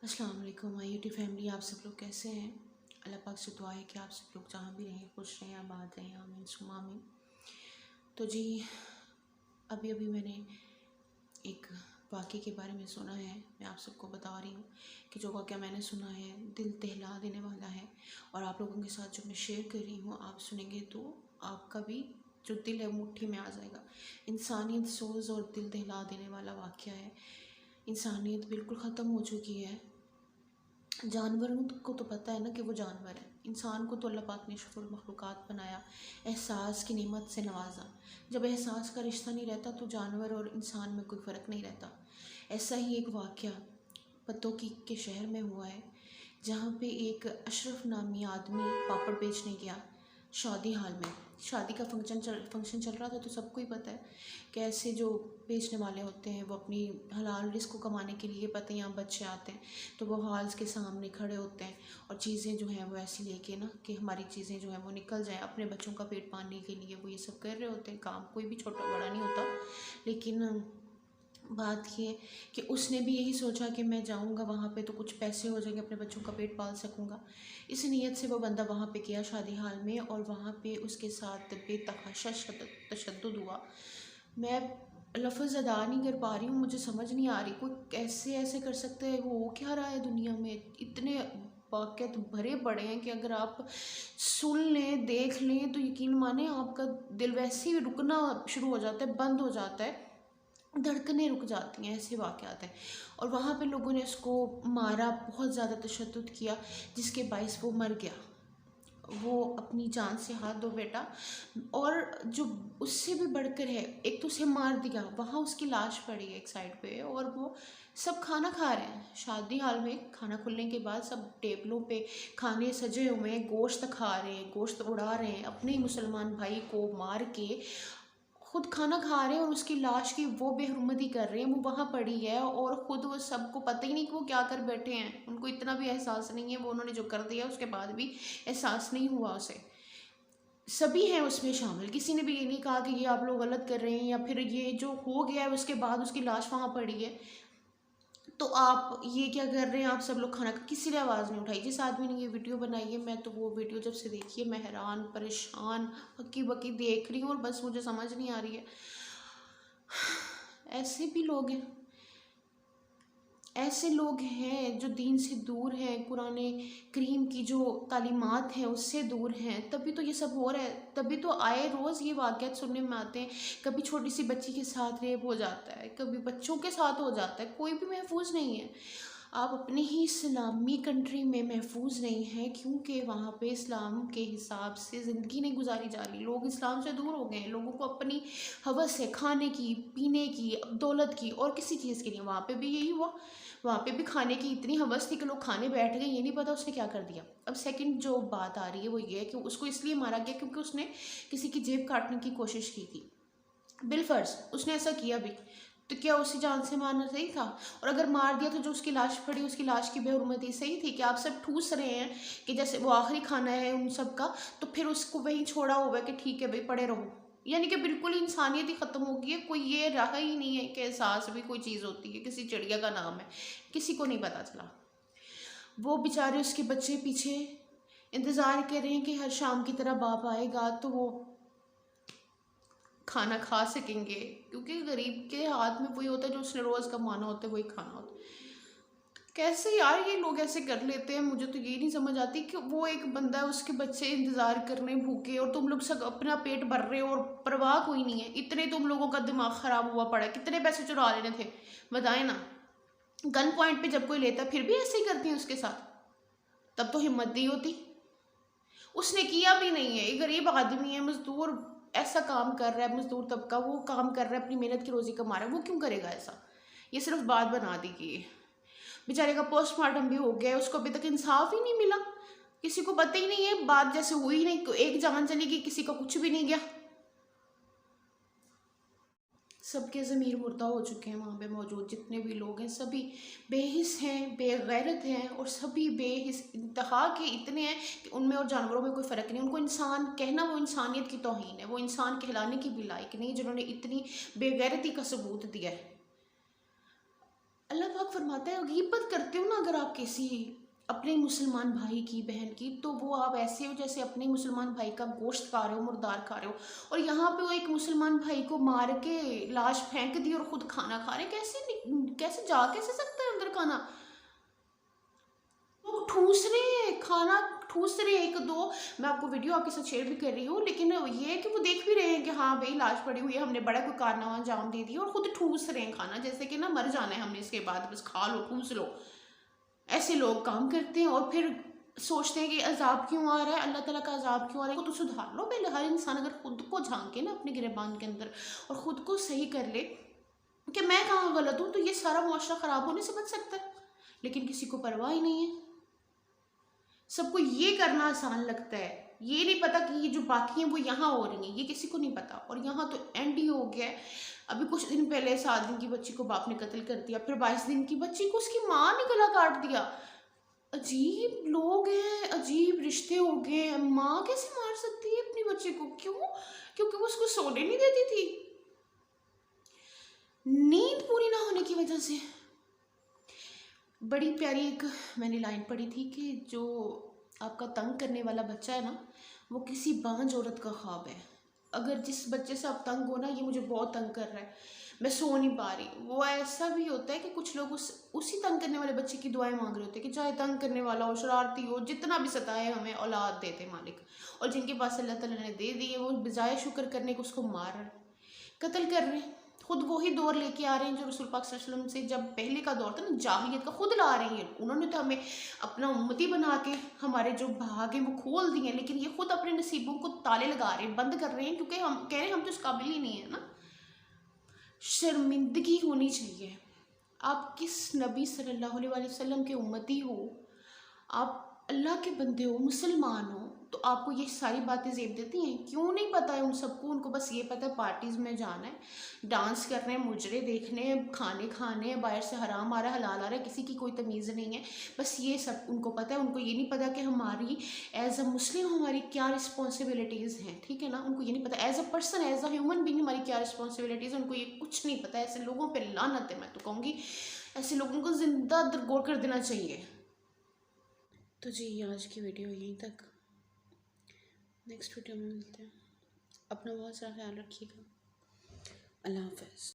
अस्सलाम वालेकुम my YouTube family. आप सब लोग कैसे हैं? अल्लाह पाक से दुआ है कि आप सब लोग जहाँ भी रहें खुश रहें, आबाद रहें, आमीन सुम्मा आमीन। तो जी, अभी अभी मैंने एक वाक़े के बारे में सुना है। मैं आप सबको बता रही हूँ कि जो वाक़या मैंने सुना है दिल दहला देने वाला है, और आप लोगों के साथ जो मैं शेयर कर रही हूँ, आप सुनेंगे तो आपका भी जो दिल है मुट्ठी में आ जाएगा। इंसानियत सोज़ और दिल दहला देने वाला वाक़या है। इंसानियत बिल्कुल ख़त्म हो चुकी है। जानवरों को तो पता है ना कि वो जानवर है। इंसान को तो अल्लाह पाक ने अशरफुल मखलूक़ात बनाया, एहसास की नेमत से नवाजा। जब एहसास का रिश्ता नहीं रहता तो जानवर और इंसान में कोई फ़र्क नहीं रहता। ऐसा ही एक वाक़या पतोकी के शहर में हुआ है, जहाँ पे एक अशरफ नामी आदमी पापड़ बेचने गया शादी हाल में। शादी का फंक्शन चल रहा था, तो सबको ही पता है कि ऐसे जो बेचने वाले होते हैं वो अपनी हलाल रिस्क को कमाने के लिए, पता है यहाँ बच्चे आते हैं तो वो हॉल्स के सामने खड़े होते हैं और चीज़ें जो हैं वो ऐसी लेके ना कि हमारी चीज़ें जो हैं वो निकल जाएं, अपने बच्चों का पेट पालने के लिए वो ये सब कर रहे होते हैं काम। कोई भी छोटा बड़ा नहीं होता, लेकिन बात ये कि उसने भी यही सोचा कि मैं जाऊंगा वहाँ पे तो कुछ पैसे हो जाएंगे, अपने बच्चों का पेट पाल सकूंगा। इस नीयत से वो बंदा वहाँ पे गया शादी हाल में, और वहाँ पे उसके साथ बेतहाशा तशद्दुद हुआ। मैं लफ्ज़ अदा नहीं कर पा रही हूँ, मुझे समझ नहीं आ रही कोई कैसे ऐसे कर सकते हैं। वो हो क्या रहा है दुनिया में? इतने वाक़यात भरे पड़े हैं कि अगर आप सुन लें, देख लें तो यकीन माने आपका दिल वैसे ही रुकना शुरू हो जाता है, बंद हो जाता है, धड़कनें रुक जाती हैं। ऐसे वाक़यात हैं। और वहाँ पे लोगों ने उसको मारा, बहुत ज़्यादा तशद्दुद किया, जिसके बाइस वो मर गया। वो अपनी जान से हाथ धो बैठा। और जो उससे भी बढ़कर है, एक तो उसे मार दिया, वहाँ उसकी लाश पड़ी है एक साइड पे, और वो सब खाना खा रहे हैं शादी हाल में। खाना खुलने के बाद सब टेबलों पे खाने सजे हुए हैं, गोश्त खा रहे हैं, गोश्त उड़ा रहे हैं, अपने ही मुसलमान भाई को मार के खुद खाना खा रहे हैं, और उसकी लाश की वो बेहुरमती कर रहे हैं। वो वहाँ पड़ी है और ख़ुद वो सबको पता ही नहीं कि वो क्या कर बैठे हैं। उनको इतना भी एहसास नहीं है, वो उन्होंने जो कर दिया उसके बाद भी एहसास नहीं हुआ उसे। सभी हैं उसमें शामिल, किसी ने भी ये नहीं कहा कि ये आप लोग गलत कर रहे हैं, या फिर ये जो हो गया है उसके बाद उसकी लाश वहाँ पड़ी है तो आप ये क्या कर रहे हैं, आप सब लोग खाना। किसी ने आवाज़ नहीं उठाई। जिस आदमी ने ये वीडियो बनाई है, मैं तो वो वीडियो जब से देखी है मैं हैरान परेशान हक्की बक्की देख रही हूँ, और बस मुझे समझ नहीं आ रही है। ऐसे भी लोग हैं, ऐसे लोग हैं जो दीन से दूर हैं, कुरान करीम की जो तालीमात हैं उससे दूर हैं, तभी तो ये सब हो रहा है। तभी तो आए रोज़ ये वाक़यात सुनने में आते हैं। कभी छोटी सी बच्ची के साथ रेप हो जाता है, कभी बच्चों के साथ हो जाता है, कोई भी महफूज नहीं है। आप अपने ही इस्लामी कंट्री में महफूज नहीं हैं, क्योंकि वहाँ पे इस्लाम के हिसाब से ज़िंदगी नहीं गुजारी जा रही। लोग इस्लाम से दूर हो गए हैं। लोगों को अपनी हवस है खाने की, पीने की, दौलत की, और किसी चीज़ की नहीं। वहाँ पे भी यही हुआ, वहाँ पे भी खाने की इतनी हवस थी कि लोग खाने बैठ गए, ये नहीं पता उसने क्या कर दिया। अब सेकंड जो बात आ रही है वो ये है कि उसको इसलिए मारा गया क्योंकि उसने किसी की जेब काटने की कोशिश की थी। बिलफर्ज उसने ऐसा किया भी, तो क्या उसी जान से मारना सही था? और अगर मार दिया तो जो उसकी लाश पड़ी, उसकी लाश की बेहुरमती सही थी? कि आप सब ठूस रहे हैं कि जैसे वो आखिरी खाना है उन सब का, तो फिर उसको वहीं छोड़ा हुआ है कि ठीक है भाई पड़े रहो। यानी कि बिल्कुल इंसानियत ही ख़त्म हो गई है। कोई ये रहा ही नहीं है कि एहसास भी कोई चीज़ होती है। किसी चिड़िया का नाम है, किसी को नहीं पता चला। वो बेचारे उसके बच्चे पीछे इंतज़ार कर रहे हैं कि हर शाम की तरह बाप आएगा तो वो खाना खा सकेंगे, क्योंकि गरीब के हाथ में वही होता है जो उसने रोज़ कमाना होता है, वही खाना होता है। कैसे यार ये लोग ऐसे कर लेते हैं? मुझे तो ये नहीं समझ आती कि वो एक बंदा है, उसके बच्चे इंतज़ार कर रहे हैं भूखे, और तुम लोग सब अपना पेट भर रहे हो और परवाह कोई नहीं है। इतने तुम लोगों का दिमाग ख़राब हुआ पड़ा है। कितने पैसे चुरा लेने थे बताए ना? गन पॉइंट पे जब कोई लेता फिर भी ऐसे ही करती हैं उसके साथ। तब तो हिम्मत दी होती। उसने किया भी नहीं है। एक गरीब आदमी है, मजदूर, ऐसा काम कर रहा है, मजदूर तबका वो काम कर रहा है, अपनी मेहनत की रोज़ी कमा रहा है, वो क्यों करेगा ऐसा? ये सिर्फ बात बना दी कि बेचारे का पोस्टमार्टम भी हो गया है, उसको अभी तक इंसाफ ही नहीं मिला। किसी को पता ही नहीं है, बात जैसे हुई ही नहीं, एक जान चली गई, किसी का कुछ भी नहीं गया। सबके ज़मीर मुर्दा हो चुके हैं। वहाँ पे मौजूद जितने भी लोग हैं सभी बेहिस हैं, बेगैरत हैं, और सभी बेहिस इंतहा के इतने हैं कि उनमें और जानवरों में कोई फ़र्क नहीं। उनको इंसान कहना वो इंसानियत की तौहीन है। वो इंसान कहलाने की भी लायक नहीं जिन्होंने इतनी बेगैरती का सबूत दिया है। अल्लाह पाक फरमाता है गीबत करते हो ना अगर आप किसी अपने मुसलमान भाई की बहन की, तो वो आप ऐसे हो जैसे अपने मुसलमान भाई का गोश्त खा रहे हो, मुर्दार खा रहे हो। और यहाँ पे वो एक मुसलमान भाई को मार के लाश फेंक दी और खुद खाना खा रहे, कैसे जा कैसे सकता है अंदर खाना। वो ठूस रहे हैं खाना, ठूस रहे हैं। एक दो मैं आपको वीडियो आपके साथ शेयर भी कर रही हूँ, लेकिन ये है कि वो देख भी रहे हैं कि हाँ भाई लाश पड़ी हुई है, हमने बड़ा कोई कारनामा अंजाम दे दिया, और खुद ठूस रहे हैं खाना, जैसे कि ना मर जाना है हमने इसके बाद, बस खा लो ठूस लो। ऐसे लोग काम करते हैं और फिर सोचते हैं कि अजाब क्यों आ रहा है, अल्लाह ताला का अजाब क्यों आ रहा है। तो सुधार लो पहले। हर इंसान अगर खुद को झांके ना अपने गिरबान के अंदर और ख़ुद को सही कर ले कि मैं कहाँ गलत हूँ, तो ये सारा मुआशरा ख़राब होने से बच सकता है। लेकिन किसी को परवाह ही नहीं है, सबको ये करना आसान लगता है, ये नहीं पता कि ये जो बाकी हैं वो यहाँ हो रही हैं, ये किसी को नहीं पता। और यहाँ तो एंड ही हो गया है। अभी कुछ दिन पहले 7 दिन की बच्ची को बाप ने कत्ल कर दिया, फिर 22 दिन की बच्ची को उसकी माँ ने गला काट दिया। अजीब लोग हैं, अजीब रिश्ते हो गए। माँ कैसे मार सकती है अपनी बच्चे को? क्यों? क्योंकि वो उसको सोने नहीं देती थी, नींद पूरी ना होने की वजह से। बड़ी प्यारी एक मैंने लाइन पढ़ी थी कि जो आपका तंग करने वाला बच्चा है ना, वो किसी बांझ औरत का ख्वाब है। अगर जिस बच्चे से आप तंग हो ना, ये मुझे बहुत तंग कर रहा है, मैं सो नहीं पा रही, वो ऐसा भी होता है कि कुछ लोग उसी तंग करने वाले बच्चे की दुआएं मांग रहे होते हैं कि चाहे तंग करने वाला हो, शरारती हो, जितना भी सताए, हमें औलाद देते मालिक। और जिनके पास अल्लाह ताला ने दे दी है, वो बजाय शुक्र करने को उसको मार रहे, कत्ल कर रहे हैं। खुद वही दौर लेके आ रहे हैं जो रसूल पाक सल्लल्लाहु अलैहि वसल्लम से जब पहले का दौर था ना, जाहिलियत का, खुद ला रहे हैं। उन्होंने तो हमें अपना उम्मती बना के हमारे जो भाग हैं वो खोल दिए हैं, लेकिन ये खुद अपने नसीबों को ताले लगा रहे हैं, बंद कर रहे हैं, क्योंकि हम कह रहे हैं हम तो इस काबिल ही नहीं है ना। शर्मिंदगी होनी चाहिए। आप किस नबी सल्लल्लाहु अलैहि वसल्लम के उम्मती हो, आप अल्लाह के बंदे हो, मुसलमान हो, तो आपको ये सारी बातें ज़ेब देती हैं? क्यों नहीं पता है उन सबको? उनको बस ये पता है पार्टीज़ में जाना है, डांस करने हैं, मुजरे देखने हैं, खाने खाने हैं, बाहर से हराम आ रहा है हलाल आ रहा है, किसी की कोई तमीज़ नहीं है। बस ये सब उनको पता है। उनको ये नहीं पता कि हमारी एज अ मुस्लिम हमारी क्या रिस्पॉन्सिबिलिटीज़ हैं, ठीक है ना। उनको ये नहीं पता as a person, as a human being हमारी क्या रिस्पॉन्सिबिलिटीज़ है, उनको ये कुछ नहीं पता। ऐसे लोगों पर लानत है, मैं तो कहूँगी ऐसे लोगों को ज़िंदा दरगोर कर देना चाहिए। तो जी आज की वीडियो यहीं तक, नेक्स्ट वीडियो में मिलते हैं। अपना बहुत सारा ख्याल रखिएगा। अल्लाह हाफ़िज़।